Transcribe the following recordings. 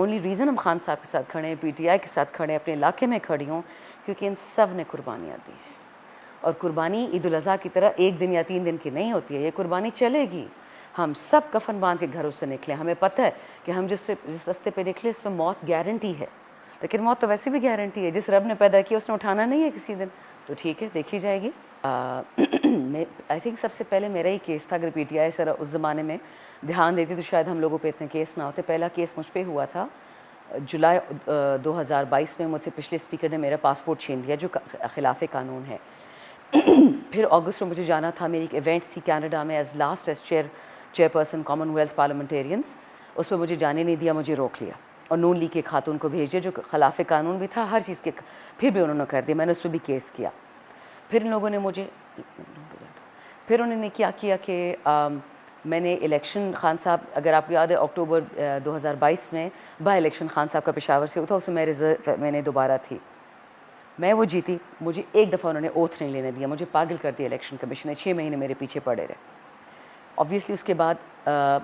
Only reason हम खान साहब के साथ खड़े हैं, PTI के साथ खड़े हैं, अपने इलाके में खड़ी हूँ, क्योंकि इन सब ने कुर्बानियाँ दी हैं। और कुर्बानी ईद उल अज़हा की तरह 1 दिन या 3 दिन की नहीं होती है, ये कुर्बानी चलेगी। हम सब कफन बांध के घरों से निकले, हमें पता है कि हम जिस रास्ते पे निकले इसमें मौत गारंटी है, लेकिन मौत तो वैसे भी गारंटी है। जिस रब ने पैदा किया उसने उठाना नहीं है किसी दिन, तो ठीक है, देखी जाएगी। आई थिंक सबसे पहले मेरा ही केस था। अगर PTI सर उस ज़माने में ध्यान देती तो शायद हम लोगों पे इतने केस ना होते। पहला केस मुझ पे हुआ था जुलाई 2022 में। मुझसे पिछले स्पीकर ने मेरा पासपोर्ट छीन लिया, जो खिलाफ कानून है। फिर अगस्त में मुझे जाना था, मेरी एक इवेंट थी कनाडा में as last as chairperson Commonwealth parliamentarians. उसमें मुझे जाने नहीं दिया, मुझे रोक लिया और नून लीग के खातून को भेज दिया, जो खिलाफ कानून भी था, हर चीज़ के। फिर भी उन्होंने कर दिया, मैंने उस पर भी केस किया। फिर इन लोगों ने मुझे फिर उन्होंने क्या किया कि मैंने इलेक्शन, खान साहब अगर आपको याद है अक्टूबर 2022 में बाई इलेक्शन खान साहब का पेशावर से हुआ था, उसमें मैंने दोबारा थी, मैं वो जीती। मुझे एक दफ़ा उन्होंने ओथ नहीं लेने दिया, मुझे पागल कर दिया इलेक्शन कमीशन ने। 6 महीने मेरे पीछे पड़े रहे। ऑब्वियसली उसके बाद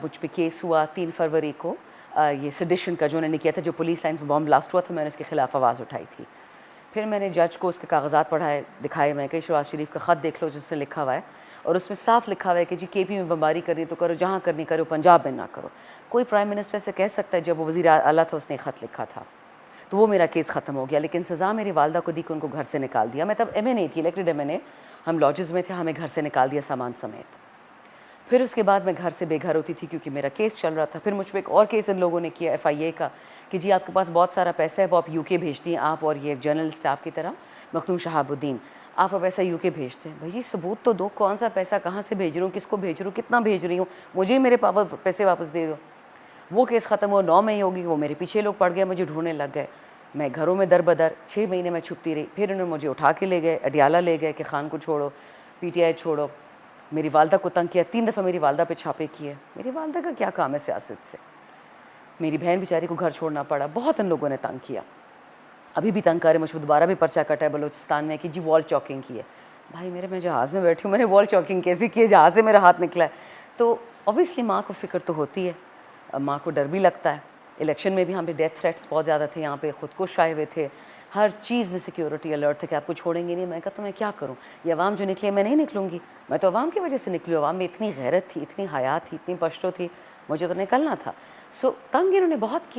मुझ पर केस हुआ 3 फरवरी को, ये सेडिशन का जो उन्होंने किया था, जो पुलिस लाइन्स में बॉम्ब ब्लास्ट हुआ था, मैंने उसके खिलाफ आवाज़ उठाई थी। फिर मैंने जज को उसके कागजात पढ़ाए, दिखाए। मैं कही शहबाज शरीफ का ख़त देख लो जिसने लिखा हुआ है, और उसमें साफ लिखा हुआ है कि जी KP में बमबारी करनी तो करो, जहाँ करनी करो, पंजाब में ना करो। कोई प्राइम मिनिस्टर से कह सकता है जब वो वज़ीर आला था उसने ख़त लिखा था, तो वो मेरा केस ख़त्म हो गया। लेकिन सज़ा मेरी वालदा को दी कि उनको घर से निकाल दिया। मैं तब MA नहीं थी, इलेक्टेड MA, हम लॉजेस में थे, हमें घर से निकाल दिया सामान समेत। फिर उसके बाद मैं घर से बेघर होती थी क्योंकि मेरा केस चल रहा था। फिर मुझ पर एक और केस इन लोगों ने किया FIA का कि जी आपके पास बहुत सारा पैसा है, वो आप UK भेजती हैं, आप और ये जर्नलिस्ट आपकी तरह मखदूम शहाबुद्दीन, आप पैसा UK भेजते हैं। भाई जी सबूत तो दो, कौन सा पैसा कहाँ से भेज रही हूँ, किसको भेज रही हूँ, कितना भेज रही हूँ, मुझे मेरे पैसे वापस दे दो। वो केस ख़त्म हुआ 9 मई होगी, वो मेरे पीछे लोग पड़ गए, मुझे ढूंढने लग गए। मैं घरों में दर बदर 6 महीने में छुपती रही। फिर उन्होंने मुझे उठा के ले गए, अडियाला ले गए कि खान को छोड़ो, PTI छोड़ो। मेरी वालदा को तंग किया, 3 दफ़ा मेरी वालदा पे छापे किए। मेरी वालदा का क्या काम है सियासत से? मेरी बहन बेचारी को घर छोड़ना पड़ा। बहुत इन लोगों ने तंग किया, अभी भी तंग करे। मुझे दोबारा भी पर्चा कटा है बलूचिस्तान में कि जी वॉल चॉकिंग की है। भाई मेरे, मैं जहाज़ में बैठी हूँ, मैंने वॉल चॉकिंग कैसी की है? जहाज़ से मेरा हाथ निकला है। तो ऑब्वियसली माँ को फ़िक्र तो होती है, माँ को डर भी लगता है। इलेक्शन में भी यहाँ पे डेथ थ्रेट्स बहुत ज़्यादा थे, यहाँ पे खुदकुश आए हुए थे, हर चीज़ में सिक्योरिटी अलर्ट था कि आपको छोड़ेंगे नहीं। मैं कहा तो मैं क्या करूँ, ये अवाम जो निकले मैं नहीं निकलूँगी, मैं तो अवाम की वजह से निकली। अवाम में इतनी गैरत थी, इतनी हया थी, इतनी पश्तो थी, मुझे तो निकलना था। सो तंग इन्होंने बहुत किया।